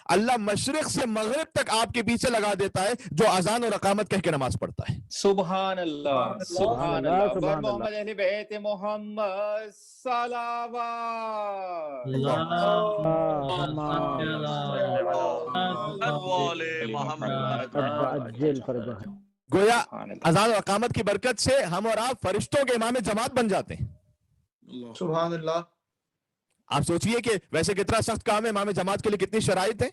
اللہ مشرق سے مغرب تک آپ کے پیچھے لگا دیتا ہے جو اذان اور اقامت کہہ کے نماز پڑھتا ہے. سبحان اللہ سبحان اللہ. بر محمد اہل بیت محمد صلوات. گویا اذان اور اقامت کی برکت سے ہم اور آپ فرشتوں کے امام جماعت بن جاتے ہیں. سبحان اللہ. آپ سوچئے کہ ویسے کتنا سخت کام ہے، امام جماعت کے لیے کتنی شرائط ہے،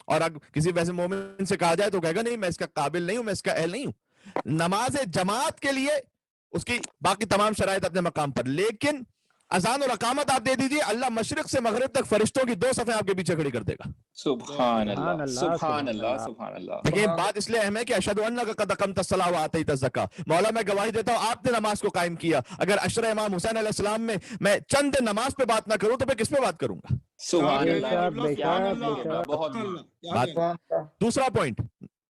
اور اگر کسی ویسے مومن سے کہا جائے تو کہے گا نہیں میں اس کا قابل نہیں ہوں، میں اس کا اہل نہیں ہوں. نماز جماعت کے لیے اس کی باقی تمام شرائط اپنے مقام پر، لیکن اذان اور اقامت آپ دے دیجئے، اللہ مشرق سے مغرب تک فرشتوں کی 2 صفیں آپ کے پیچھے کھڑی کر دے گا. سبحان اللہ سبحان اللہ سبحان اللہ. لیکن بات اس لیے اہم ہے کہ اشہد انک قد اقمت الصلاۃ وآتیت الزکاۃ، مولا میں گواہی دیتا ہوں آپ نے نماز کو قائم کیا. اگر عشرہ امام حسین علیہ السلام میں چند نماز پہ بات نہ کروں تو میں کس پہ بات کروں گا؟ سبحان اللہ. بہت دوسرا پوائنٹ،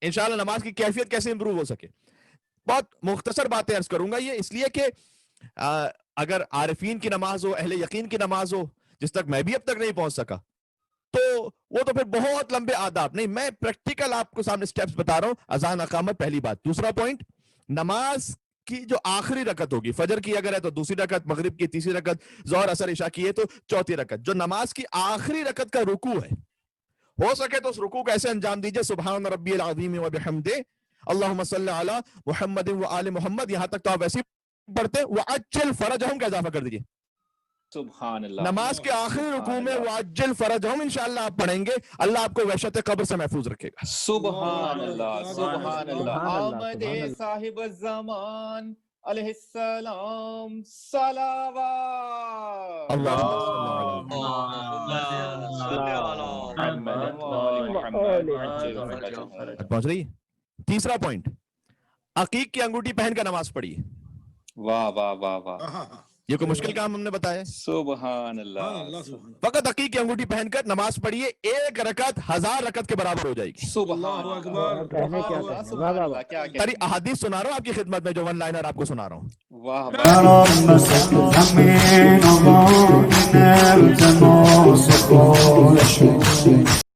انشاءاللہ نماز کی کیفیت کیسے امپروو ہو سکے. بہت مختصر باتیں عرض کروں گا، یہ اس لیے کہ اگر عارفین کی نماز ہو، اہل یقین کی نماز ہو، جس تک میں بھی اب تک نہیں پہنچ سکا، تو وہ تو پھر بہت لمبے آداب نہیں، میں پریکٹیکل آپ کو سامنے سٹیپس بتا رہا ہوں. اذان اقامت پہلی بات. دوسرا پوائنٹ، نماز کی جو آخری رکعت ہوگی، فجر کی اگر ہے تو دوسری رکعت، مغرب کی تیسری رکعت، ظہر عصر عشاء کی ہے تو چوتھی رکعت. جو نماز کی آخری رکعت کا رکوع ہے، ہو سکے تو اس رکوع کو ایسے انجام دیجئے سبحان ربی العظیم وبحمدہ اللہم صلی علی محمد وآل محمد، یہاں تک تو آپ ویسے پڑھتے وَعَجِّلْ فَرَجَهُمْ کا اضافہ کر دیجئے. سبحان اللہ. نماز کے آخری رکوع میں وَعَجِّلْ فَرَجَهُمْ انشاءاللہ آپ پڑھیں گے، اللہ آپ کو وحشت قبر سے محفوظ رکھے گا. سبحان اللہ سبحان اللہ. آمد صاحب الزمان علیہ السلام صلوات. پہنچ رہی ہے. تیسرا پوائنٹ، عقیق کی انگوٹھی پہن کر نماز پڑھیے. واہ واہ واہ واہ. یہ کوئی مشکل کام ہم نے بتایا؟ سبحان اللہ. فقط عقیق کی انگوٹھی پہن کر نماز پڑھیے، 1 رکعت 1000 رکعت کے برابر ہو جائے گی. سبحان اللہ. کیا احادیث سنا رہا ہوں آپ کی خدمت میں، جو ون لائنر آپ کو سنا رہا ہوں. واہ.